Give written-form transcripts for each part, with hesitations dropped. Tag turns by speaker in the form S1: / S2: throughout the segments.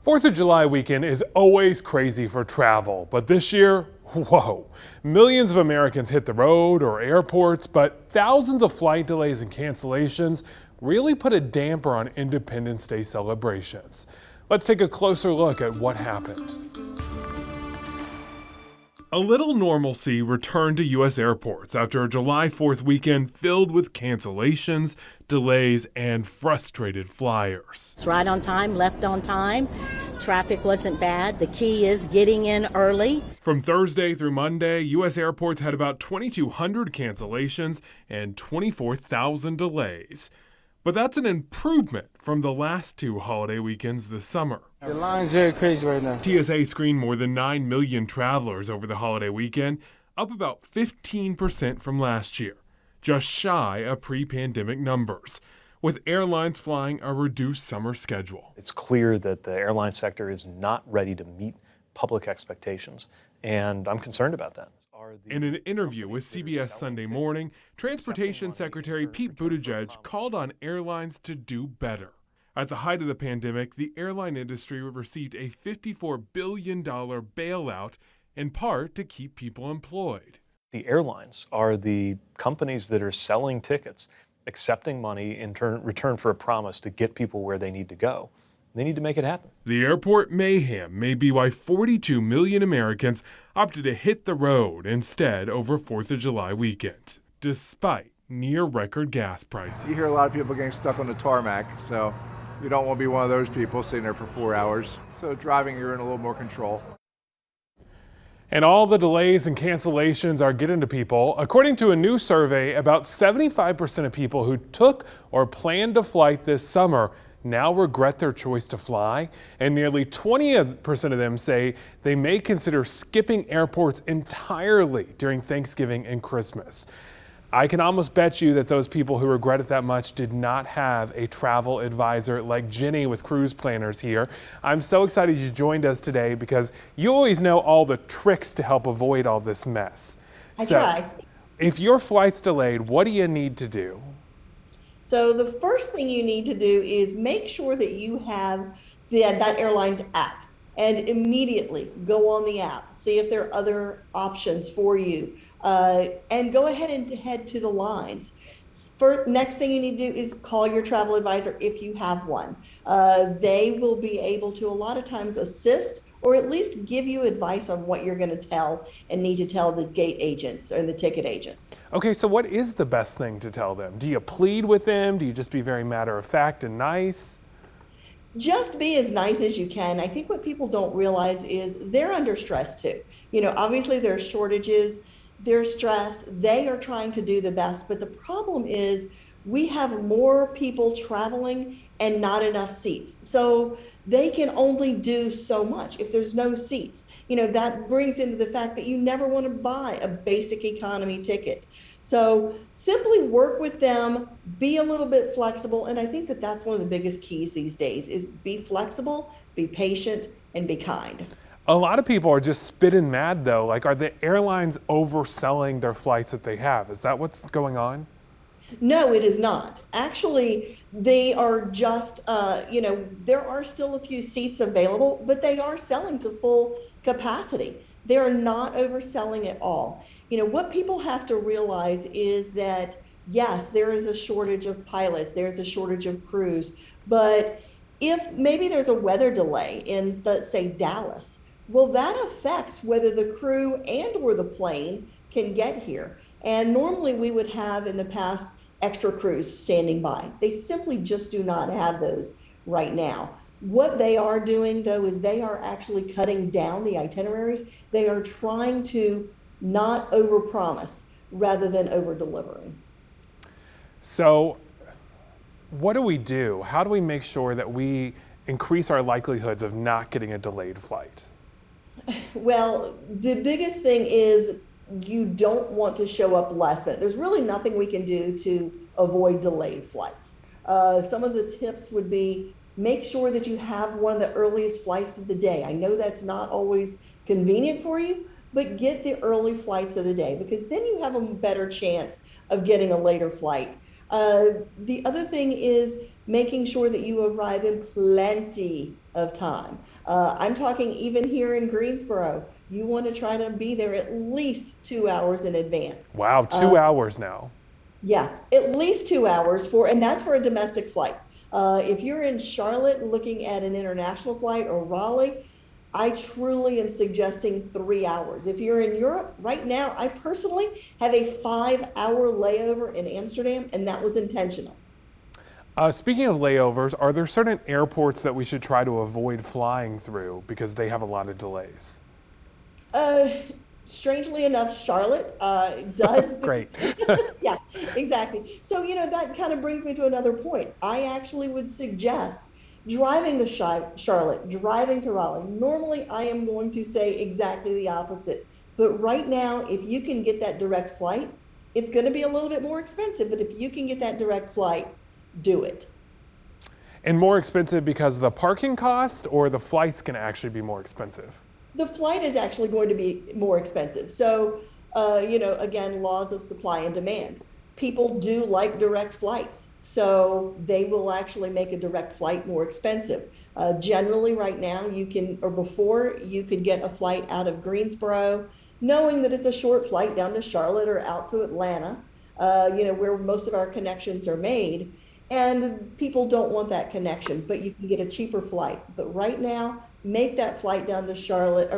S1: 4th of July weekend is always crazy for travel, but this year, whoa. Millions of Americans hit the road or airports, but thousands of flight delays and cancellations really put a damper on Independence Day celebrations. Let's take a closer look at what happened. A little normalcy returned to U.S. airports after a July 4th weekend filled with cancellations, delays, and frustrated flyers.
S2: It's right on time, left on time. Traffic wasn't bad. The key is getting in early.
S1: From Thursday through Monday, U.S. airports had about 2,200 cancellations and 24,000 delays. But that's an improvement from the last two holiday weekends this summer.
S3: The line's very crazy right now.
S1: TSA screened more than 9 million travelers over the holiday weekend, up about 15% from last year, just shy of pre-pandemic numbers, with airlines flying a reduced summer schedule.
S4: It's clear that the airline sector is not ready to meet public expectations, and I'm concerned about that.
S1: In an interview with CBS Sunday Morning, Transportation Secretary Pete Buttigieg called on airlines to do better. At the height of the pandemic, the airline industry received a $54 billion bailout, in part to keep people employed.
S4: The airlines are the companies that are selling tickets, accepting money in return for a promise to get people where they need to go. They need to make it happen.
S1: The airport mayhem may be why 42 million Americans opted to hit the road instead over 4th of July weekend, despite near-record gas prices.
S5: You hear a lot of people getting stuck on the tarmac, so you don't want to be one of those people sitting there for 4 hours. So driving, you're in a little more control.
S1: And all the delays and cancellations are getting to people. According to a new survey, about 75% of people who took or planned a flight this summer now regret their choice to fly, and nearly 20% of them say they may consider skipping airports entirely during Thanksgiving and Christmas. I can almost bet you that those people who regret it that much did not have a travel advisor like Jenny with Cruise Planners here. I'm so excited you joined us today because you always know all the tricks to help avoid all this mess.
S6: I try.
S1: If your flight's delayed, what do you need to do?
S6: So the first thing you need to do is make sure that you have that airline's app, and immediately go on the app, see if there are other options for you, and go ahead and head to the lines. Next thing you need to do is call your travel advisor if you have one. They will be able to a lot of times assist or at least give you advice on what you're going to tell and need to tell the gate agents or the ticket agents.
S1: Okay, so what is the best thing to tell them? Do you plead with them? Do you just be very matter of fact and nice?
S6: Just be as nice as you can. I think what people don't realize is they're under stress too. You know, obviously there's shortages, they're stressed, they are trying to do the best, but the problem is we have more people traveling and not enough seats. So they can only do so much if there's no seats. You know, that brings into the fact that you never want to buy a basic economy ticket. So simply work with them, be a little bit flexible. And I think that that's one of the biggest keys these days is be flexible, be patient, and be kind.
S1: A lot of people are just spitting mad though. Like, are the airlines overselling their flights that they have? Is that what's going on?
S6: No, it is not. Actually, they are just, there are still a few seats available, but they are selling to full capacity. They are not overselling at all. You know, what people have to realize is that, yes, there is a shortage of pilots, there's a shortage of crews, but if maybe there's a weather delay in, let's say, Dallas, well, that affects whether the crew and or the plane can get here. And normally we would have in the past extra crews standing by. They simply just do not have those right now. What they are doing though is they are actually cutting down the itineraries. They are trying to not overpromise rather than over-delivering.
S1: So what do we do? How do we make sure that we increase our likelihoods of not getting a delayed flight?
S6: Well, the biggest thing is you don't want to show up last minute. There's really nothing we can do to avoid delayed flights. Some of the tips would be make sure that you have one of the earliest flights of the day. I know that's not always convenient for you, but get the early flights of the day because then you have a better chance of getting a later flight. The other thing is making sure that you arrive in plenty of time. I'm talking even here in Greensboro, you want to try to be there at least 2 hours in advance.
S1: Wow, 2 hours now.
S6: Yeah, at least 2 hours and that's for a domestic flight. If you're in Charlotte looking at an international flight or Raleigh, I truly am suggesting 3 hours. If you're in Europe right now, I personally have a 5-hour layover in Amsterdam, and that was intentional.
S1: Speaking of layovers, are there certain airports that we should try to avoid flying through because they have a lot of delays?
S6: Strangely enough, Charlotte does.
S1: Great.
S6: Yeah, exactly. So, that kind of brings me to another point. I actually would suggest driving to Charlotte, driving to Raleigh. Normally, I am going to say exactly the opposite. But right now, if you can get that direct flight, it's going to be a little bit more expensive. But if you can get that direct flight, do it.
S1: And more expensive because of the parking cost, or the flights can actually be more expensive?
S6: The flight is actually going to be more expensive. So, again, laws of supply and demand. People do like direct flights. So they will actually make a direct flight more expensive. Generally right now before you could get a flight out of Greensboro, knowing that it's a short flight down to Charlotte or out to Atlanta, where most of our connections are made, and people don't want that connection, but you can get a cheaper flight. But right now, make that flight down to Charlotte,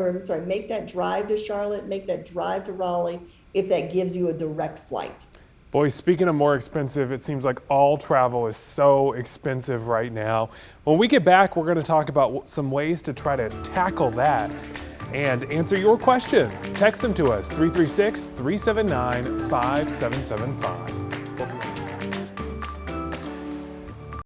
S6: make that drive to Charlotte, make that drive to Raleigh, if that gives you a direct flight.
S1: Boy, speaking of more expensive, it seems like all travel is so expensive right now. When we get back, we're going to talk about some ways to try to tackle that and answer your questions. Text them to us, 336-379-5775.